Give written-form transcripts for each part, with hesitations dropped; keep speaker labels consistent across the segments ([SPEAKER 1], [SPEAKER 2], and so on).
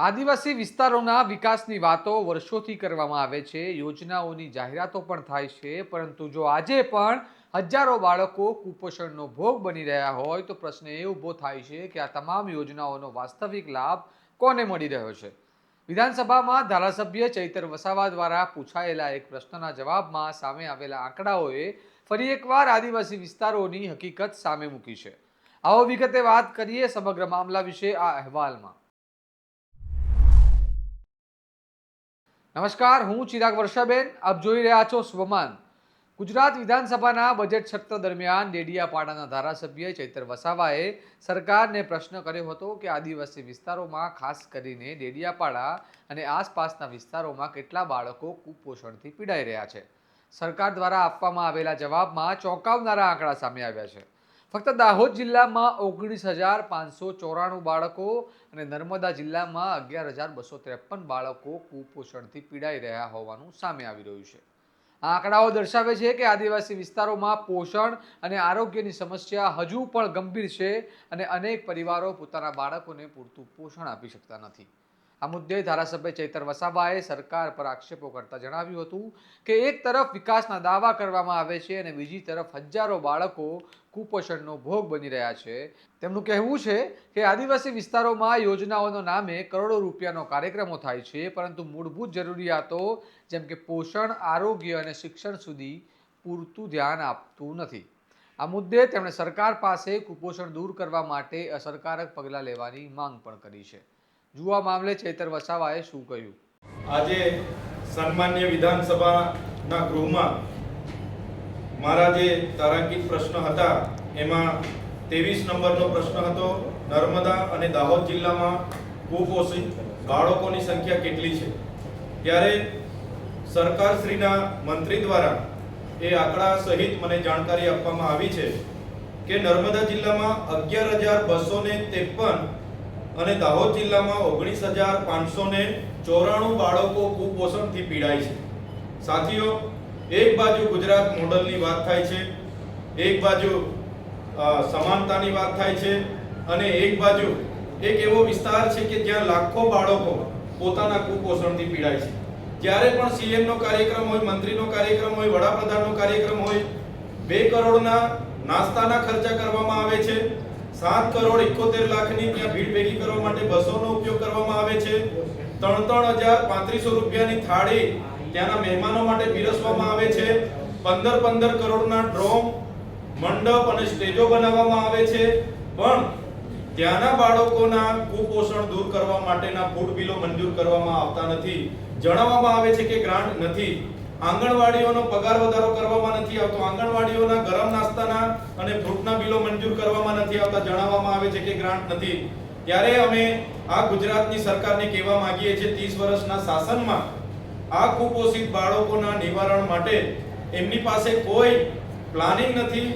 [SPEAKER 1] આદિવાસી વિસ્તારોના વિકાસની વાતો વર્ષોથી કરવામાં આવે છે, યોજનાઓની જાહેરાતો પણ થાય છે, પરંતુ જો આજે પણ હજારો બાળકો કુપોષણનો ભોગ બની રહ્યા હોય તો પ્રશ્ન એ ઊભો થાય છે કે આ તમામ યોજનાઓનો વાસ્તવિક લાભ કોને મળી રહ્યો છે? વિધાનસભામાં ધારાસભ્ય ચૈતર વસાવા દ્વારા પૂછાયેલા એક પ્રશ્નના જવાબમાં સામે આવેલા આંકડાઓએ ફરી એકવાર આદિવાસી વિસ્તારોની હકીકત સામે મૂકી છે. આવો વિગતે વાત કરીએ સમગ્ર મામલા વિશે આ અહેવાલમાં. નમસ્કાર, હું ચિરાગ વર્ષાબેન. આપ જોઈ રહ્યા છો સ્વમાન. ગુજરાત વિધાનસભાના બજેટ સત્ર દરમિયાન ડેડિયાપાડાના ધારાસભ્ય ચૈતર વસાવાએ સરકારને પ્રશ્ન કર્યો હતો કે આદિવાસી વિસ્તારોમાં ખાસ કરીને ડેડિયાપાડા અને આસપાસના વિસ્તારોમાં કેટલા બાળકો કુપોષણથી પીડાઈ રહ્યા છે. સરકાર દ્વારા આપવામાં આવેલા જવાબમાં ચોંકાવનારા આંકડા સામે આવ્યા છે. ફક્ત દાહોદ જિલ્લામાં 19,594 બાળકો અને નર્મદા જિલ્લામાં 11,253 બાળકો કુપોષણથી પીડાઈ રહ્યા હોવાનું સામે આવી રહ્યું છે. આ આંકડાઓ દર્શાવે છે કે આદિવાસી વિસ્તારોમાં પોષણ અને આરોગ્યની સમસ્યા હજુ પણ ગંભીર છે અને અનેક પરિવારો પોતાના બાળકોને પૂરતું પોષણ આપી શકતા નથી. આ મુદ્દે ધારાસભ્ય ચૈતર વસાવાએ સરકાર પર આક્ષેપો કરતા જણાવ્યું હતું કે એક તરફ વિકાસના દાવા કરવામાં આવે છે અને બીજી તરફ હજારો બાળકો કુપોષણનો ભોગ બની રહ્યા છે. તેમનું કહેવું છે કે આદિવાસી વિસ્તારોમાં યોજનાઓના નામે કરોડો રૂપિયાનો કાર્યક્રમો થાય છે, પરંતુ મૂળભૂત જરૂરિયાતો જેમ કે પોષણ, આરોગ્ય અને શિક્ષણ સુધી પૂરતું ધ્યાન આપતું નથી. આ મુદ્દે તેમણે સરકાર પાસે કુપોષણ દૂર કરવા માટે અસરકારક પગલાં લેવાની માંગ પણ કરી છે. જુઓ આ મામલે ચૈતર વસાવાએ શું કહ્યું.
[SPEAKER 2] આજે સન્માનીય વિધાનસભાના ગૃહમાં મારા જે તારાંકિત પ્રશ્ન હતા એમાં 23 નંબરનો પ્રશ્ન હતો, નર્મદા અને દાહોદ જિલ્લામાં કુપોષિત બાળકોની સંખ્યા કેટલી છે? ત્યારે સરકારશ્રીના મંત્રી દ્વારા એ આંકડા સહિત મને જાણકારી આપવામાં આવી છે કે નર્મદા જિલ્લામાં 11,253 અને દાહોદ જિલ્લામાં 19,594 બાળકો કુપોષણથી પીડાય છે. સાથીઓ, એક બાજુ ગુજરાત મોડલની વાત થાય છે, એક બાજુ સમાનતાની વાત થાય છે અને એક બાજુ એક એવો વિસ્તાર છે કે જ્યાં લાખો બાળકો પોતાના કુપોષણથી પીડાય છે. જ્યારે પણ સીએમ નો કાર્યક્રમ હોય, મંત્રીનો કાર્યક્રમ હોય, વડાપ્રધાનનો કાર્યક્રમ હોય, 2 કરોડના નાસ્તાના ખર્ચા કરવામાં આવે છે, 7,71,00,000ની ત્યાં ભીડ ભેગી કરવા માટે બસોનો ઉપયોગ કરવામાં આવે છે, 3,335 રૂપિયાની થાળી ત્યાંના મહેમાનો માટે પીરસવામાં આવે છે, 15 કરોડના ડ્રોમ, મંડપ અને સ્ટેજો બનાવવામાં આવે છે, પણ ત્યાંના બાળકોના કુપોષણ દૂર કરવા માટેના ફૂડ બિલો મંજૂર કરવામાં આવતા નથી. જણાવવામાં આવે છે કે ગ્રાન્ટ નથી. આંગણવાડીઓનો પગાર વધારો કરવામાં નથી આવતો, આંગણવાડીઓના ગરમ નાસ્તાના અને ફ્રૂટના બિલો મંજૂર કરવામાં નથી આવતા. જણાવવામાં આવે છે કે ગ્રાન્ટ નથી. ત્યારે અમે આ ગુજરાતની સરકારને કહેવા માંગીએ છીએ, 30 વર્ષના શાસનમાં આ કુપોષિત બાળકોના નિવારણ માટે એમની પાસે કોઈ પ્લાનિંગ નથી,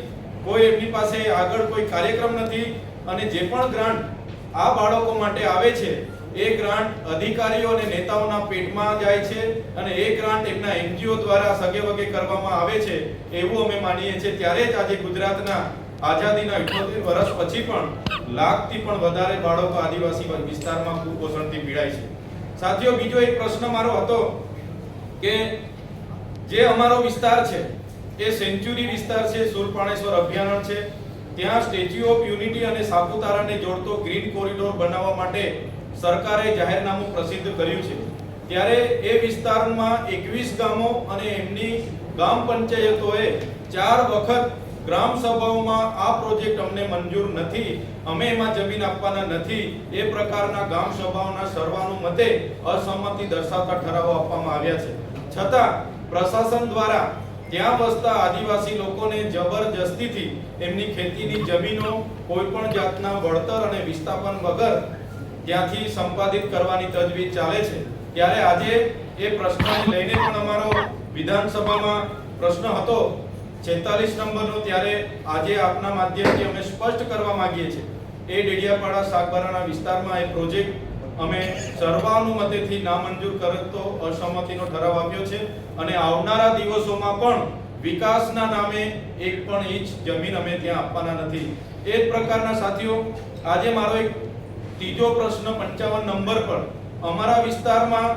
[SPEAKER 2] કોઈ એમની પાસે આગળ કોઈ કાર્યક્રમ નથી અને જે પણ ગ્રાન્ટ આ બાળકો માટે આવે છે એ ગ્રાન્ટ અધિકારીઓ અને નેતાઓના પેટમાં જાય છે અને એ ગ્રાન્ટ એમના એનજીઓ દ્વારા સગે વગે કરવામાં આવે છે એવું અમે માનીએ છીએ. ત્યારે જ આજે ગુજરાતના આઝાદીના 78 વર્ષ પછી પણ લાખથી પણ વધારે બાળકો આદિવાસી વિસ્તારમાં કુપોષણથી પીડાય છે. સાથીઓ, બીજો એક પ્રશ્ન મારો હતો કે જે અમારો વિસ્તાર છે એ સેન્ચ્યુરી વિસ્તાર છે, સુરપાણેશ્વર અભયારણ્ય છે, ત્યાં સ્ટેચ્યુ ઓફ યુનિટી અને સાપુતારાને જોડતો ગ્રીન કોરિડોર બનાવવા માટે સરકારે જાહેરનામું પ્રસિદ્ધ કર્યું છે. ત્યારે એ વિસ્તારમાં 21 ગામો અને એમની ગ્રામ પંચાયતોએ 4 વખત ગ્રામ સભાઓમાં આ પ્રોજેક્ટ અમને મંજૂર નથી, અમે એમાં જમીન આપવાના નથી, એ પ્રકારના ગ્રામ સભાઓના સર્વાનુમતે અસંમતિ દર્શાવતા ઠરાવો આપવામાં આવ્યા છે. છતાં પ્રશાસન દ્વારા ત્યાં વસતા આદિવાસી લોકોને જબરજસ્તીથી એમની ખેતીની જમીનો કોઈ પણ જાતના વળતર અને વિસ્થાપન વગર ત્યાંથી સંપાદિત કરવાની તજવીજ ચાલે છે. ત્યારે આજે એ પ્રશ્નને લઈને પણ અમારો વિધાનસભામાં પ્રશ્ન હતો 46 નંબરનો. ત્યારે આજે આપના માધ્યમથી અમે સ્પષ્ટ કરવા માંગીએ છીએ એ ડેડિયાપાડા સાગબારાના વિસ્તારમાં એ પ્રોજેક્ટ અમે સર્વાનુમતેથી નામંજૂર કરતો અસંમતિનો ઠરાવ આપ્યો છે અને આવનારા દિવસોમાં પણ વિકાસના નામે એક પણ ઇંચ જમીન અમે ત્યાં આપવાના નથી. એ જ પ્રકારના સાથીઓ, આજે મારો એક ત્રીજો પ્રશ્ન 55 નંબર પર અમારા વિસ્તારમાં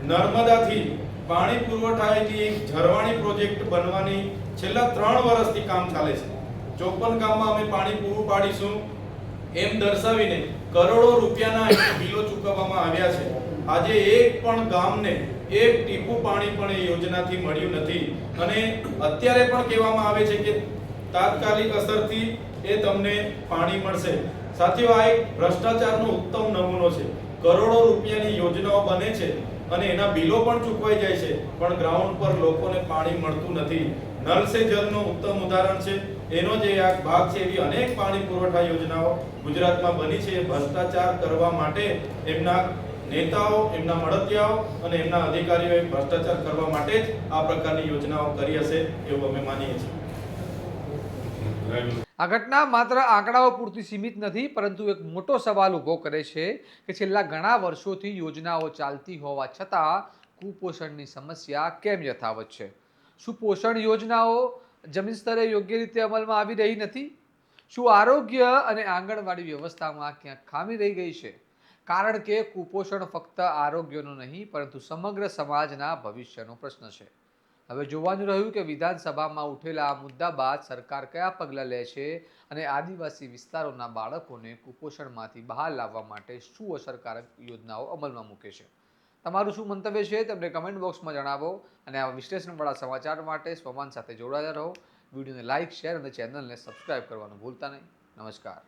[SPEAKER 2] નર્મદાથી પાણી પુરવઠાની એક ઝરવાણી પ્રોજેક્ટ બનવાની છેલ્લા 3 વર્ષથી કામ ચાલે છે. 54 ગામમાં અમે પાણી પૂરું પાડીશું એમ દર્શાવીને કરોડો રૂપિયાના બિલો ચૂકવવામાં આવ્યા છે. આજે એક પણ ગામને એક ટીપું પાણી પણ એ યોજનાથી મળ્યું નથી અને અત્યારે પણ કહેવામાં આવે છે કે તાત્કાલિક અસરથી એ તમને પાણી મળશે. સાથીઓ, આ એક ભ્રષ્ટાચારનો ઉત્તમ નમૂનો છે. કરોડો રૂપિયાની યોજનાઓ બને છે અને એના બિલો પણ ચૂકવાઈ જાય છે, પણ ગ્રાઉન્ડ પર લોકોને પાણી મળતું નથી. નલ સે જલનું ઉત્તમ ઉદાહરણ છે. એનો જે એક ભાગ છે એવી અનેક પાણી પુરવઠા યોજનાઓ ગુજરાતમાં બની છે. ભ્રષ્ટાચાર કરવા માટે એમના નેતાઓ, એમના મળતિયાઓ અને એમના અધિકારીઓએ ભ્રષ્ટાચાર કરવા માટે જ આ પ્રકારની યોજનાઓ કરી હશે એવું અમે માનીએ છીએ.
[SPEAKER 1] આ ઘટના માત્ર આંકડાઓ પૂરતી સીમિત નથી, પરંતુ એક મોટો સવાલ ઊભો કરે છે કે છેલ્લા ઘણા વર્ષોથી યોજનાઓ ચાલતી હોવા છતાં કુપોષણની સમસ્યા કેમ યથાવત છે? શું પોષણ યોજનાઓ જમીન સ્તરે યોગ્ય રીતે અમલમાં આવી રહી નથી? શું આરોગ્ય અને આંગણવાડી વ્યવસ્થામાં ક્યાંક ખામી રહી ગઈ છે? કારણ કે કુપોષણ ફક્ત આરોગ્યનો નહીં, પરંતુ સમગ્ર સમાજના ભવિષ્યનો પ્રશ્ન છે. હવે જોવાનું રહ્યું કે વિધાનસભામાં ઉઠેલા આ મુદ્દા બાદ સરકાર કયા પગલાં લે છે અને આદિવાસી વિસ્તારોના બાળકોને કુપોષણમાંથી બહાર લાવવા માટે શું અસરકારક યોજનાઓ અમલમાં મૂકે છે. તમારું શું મંતવ્ય છે તમને કમેન્ટ બોક્સમાં જણાવો અને આ વિશ્લેષણવાળા સમાચાર માટે સ્વમાન સાથે જોડાયેલા રહો. વિડીયોને લાઇક, શેર અને ચેનલને સબસ્ક્રાઇબ કરવાનું ભૂલતા નહીં. નમસ્કાર.